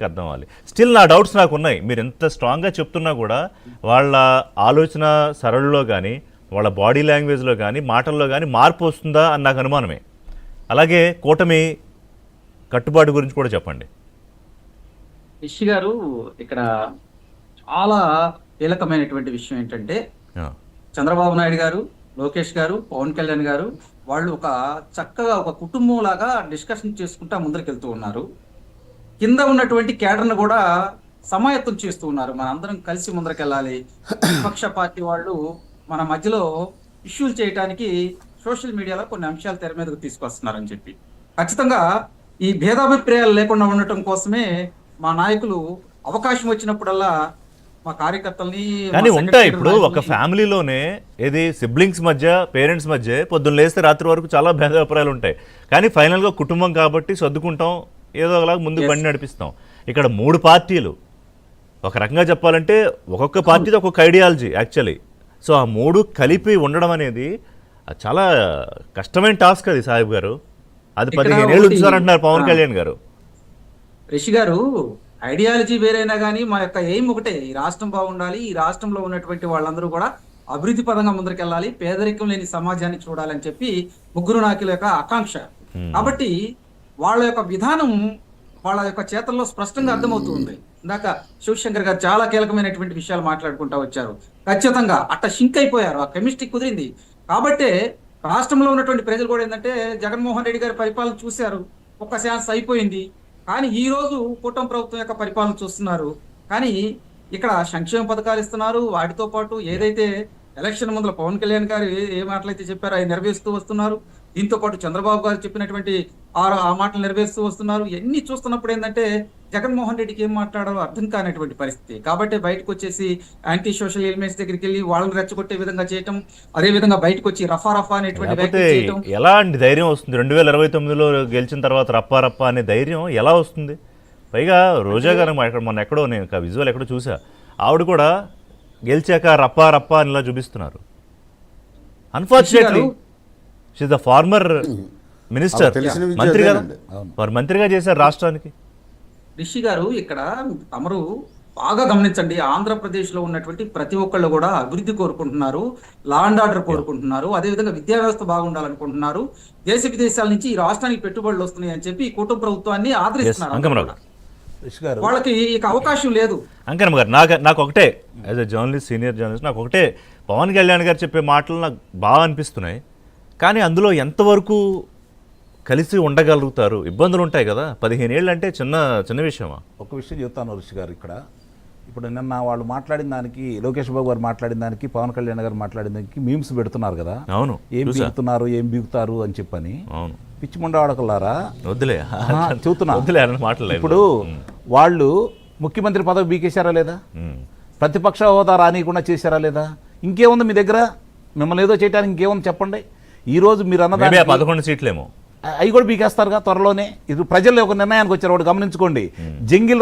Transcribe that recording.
అర్థం అవ్వాలి. స్టిల్ నా డౌట్స్ నాకు ఉన్నాయి. మీరు ఎంత స్ట్రాంగ్గా చెప్తున్నా కూడా వాళ్ళ ఆలోచన సరళిలో కానీ వాళ్ళ బాడీ లాంగ్వేజ్లో కానీ మాటల్లో కానీ మార్పు వస్తుందా అని నాకు అనుమానమే. అలాగే కూటమి కట్టుబాటు గురించి కూడా చెప్పండి. రిషి గారు, ఇక్కడ చాలా కీలకమైనటువంటి విషయం ఏంటంటే చంద్రబాబు నాయుడు గారు, లోకేష్ గారు, పవన్ కళ్యాణ్ గారు వాళ్ళు చక్కగా ఒక కుటుంబం లాగా డిస్కషన్ చేసుకుంటా ముందరికి ఉన్నారు. కింద ఉన్నటువంటి కేడర్ను కూడా సమాయత్తం చేస్తూ ఉన్నారు. మన అందరం కలిసి ముందరకెళ్ళాలి. విపక్ష పార్టీ వాళ్ళు మన మధ్యలో ఇష్యూలు చేయడానికి సోషల్ మీడియాలో కొన్ని అంశాలు తెర మీదకు తీసుకొస్తున్నారని చెప్పి ఖచ్చితంగా ఈ భేదాభిప్రాయాలు లేకుండా ఉండటం కోసమే మా నాయకులు అవకాశం వచ్చినప్పుడల్లా మా కార్యకర్తల్ని కానీ ఉంటాయి. ఇప్పుడు ఒక ఫ్యామిలీలోనే ఏది సిబ్లింగ్స్ మధ్య, పేరెంట్స్ మధ్య పొద్దున్న లేస్తే రాత్రి వరకు చాలా భేదాభిప్రాయాలు ఉంటాయి. కానీ ఫైనల్గా కుటుంబం కాబట్టి సర్దుకుంటాం, ఏదో ఒకలాగా ముందుకు బండి నడిపిస్తాం. ఇక్కడ 3 పార్టీలు, ఒక రకంగా చెప్పాలంటే ఒక్కొక్క పార్టీది ఒక్కొక్క ఐడియాలజీ యాక్చువల్లీ. సో ఆ 3 కలిపి ఉండడం అనేది చాలా కష్టమైన టాస్క్ అది సాహిబ్ గారు. అది 15 ఏళ్ళు ఉంచారంటున్నారు పవన్ కళ్యాణ్ గారు. రిషి గారు, ఐడియాలజీ వేరైనా కానీ మా యొక్క ఎయిమ్ ఒకటే, ఈ రాష్ట్రం బాగుండాలి, ఈ రాష్ట్రంలో ఉన్నటువంటి వాళ్ళందరూ కూడా అభివృద్ధి పదంగా ముందరికెళ్ళాలి, పేదరికం లేని సమాజాన్ని చూడాలని చెప్పి ముగ్గురు నాయకుల యొక్క ఆకాంక్ష. కాబట్టి వాళ్ళ యొక్క విధానం వాళ్ళ యొక్క చేతల్లో స్పష్టంగా అర్థమవుతుంది. ఇందాక శివశంకర్ గారు చాలా కీలకమైనటువంటి విషయాలు మాట్లాడుకుంటా వచ్చారు. ఖచ్చితంగా అట్ట షింక్ అయిపోయారు, ఆ కెమిస్ట్రీ కుదిరింది. కాబట్టే రాష్ట్రంలో ఉన్నటువంటి ప్రజలు కూడా ఏంటంటే జగన్మోహన్ రెడ్డి గారి పరిపాలన చూశారు, ఒక్క ఛాన్స్ అయిపోయింది. కానీ ఈ రోజు కూటమి ప్రభుత్వం యొక్క పరిపాలన చూస్తున్నారు. కానీ ఇక్కడ సంక్షేమ పథకాలు ఇస్తున్నారు, వాటితో పాటు ఏదైతే ఎలక్షన్ ముందుల పవన్ కళ్యాణ్ గారు ఏ మాటలైతే చెప్పారో అవి నెరవేరుస్తూ వస్తున్నారు. దీంతో పాటు చంద్రబాబు గారు చెప్పినటువంటి ఆ మాటలు నెరవేరుస్తూ వస్తున్నారు. ఇవన్నీ చూస్తున్నప్పుడు ఏంటంటే జగన్మోహన్ రెడ్డికి ఏం మాట్లాడారో అర్థం కానటువంటి పరిస్థితి. కాబట్టి బయటకు వచ్చేసి యాంటీ సోషల్ ఎలిమెంట్స్ దగ్గరికి వెళ్ళి వాళ్ళని రెచ్చగొట్టే విధంగా చేయటం, అదే విధంగా బయటకు వచ్చి రఫా అనేటువంటి ఎలాంటి ధైర్యం వస్తుంది? 2029లో గెలిచిన తర్వాత రప్పా అనే ధైర్యం ఎలా వస్తుంది? పైగా రోజా గారు మొన్న ఎక్కడో నేను విజువల్ ఎక్కడో చూసా, ఆవిడ కూడా గెలిచాక రప్పా అని ఇలా చూపిస్తున్నారు. Unfortunately she's the former minister, మంత్రి కదా, వారు మంత్రిగా చేశారు రాష్ట్రానికి. రిషి గారు, ఇక్కడ తమరు బాగా గమనించండి, ఆంధ్రప్రదేశ్ లో ఉన్నటువంటి ప్రతి ఒక్కళ్ళు కూడా అభివృద్ధి కోరుకుంటున్నారు, లా అండ్ ఆర్డర్ కోరుకుంటున్నారు, అదేవిధంగా విద్యా వ్యవస్థ బాగుండాలనుకుంటున్నారు, దేశ విదేశాల నుంచి ఈ రాష్ట్రానికి పెట్టుబడులు వస్తున్నాయి అని చెప్పి కూటమి ప్రభుత్వాన్ని ఆదరిస్తున్నారు. వాళ్ళకి ఇక అవకాశం లేదు. అంకరమ్మ గారు, నాకు ఒకటే as a journalist, senior journalist, నాకు ఒకటే, పవన్ కళ్యాణ్ గారు చెప్పే మాటలు నాకు బాగా అనిపిస్తున్నాయి. కానీ అందులో ఎంతవరకు కలిసి ఉండగలుగుతారు? ఇబ్బందులు ఉంటాయి కదా. 15 ఏళ్ళు అంటే చిన్న విషయమా? ఒక విషయం చెప్తాను ఋషి గారు. ఇప్పుడు నిన్న వాళ్ళు మాట్లాడిన దానికి, లోకేష్ బాబు గారు మాట్లాడిన దానికి, పవన్ కళ్యాణ్ గారు మాట్లాడిన దానికి మీమ్స్ పెడుతున్నారు కదా. అవును, ఏం బీగుతున్నారు, ఏం బీగుతారు అని చెప్పని. అవును, పిచ్చి ముండ వాడకలారా, వద్దులే చూస్తున్నా. మాట్లాడలేదు. ఇప్పుడు వాళ్ళు ముఖ్యమంత్రి పదవి బీకేశారా లేదా? ప్రతిపక్ష హోదా రానియకుండా చేశారా లేదా? ఇంకేముంది మీ దగ్గర? మిమ్మల్ని ఏదో చేయడానికి ఇంకేముంది చెప్పండి. ఈ రోజు మీరు అన్నదాన్ని 11 సీట్లేమో అవి కూడా బీకేస్తారుగా త్వరలోనే. ఇది ప్రజలు ఒక నిర్ణయానికి వచ్చారు, ఒకటి గమనించుకోండి. జంగిల్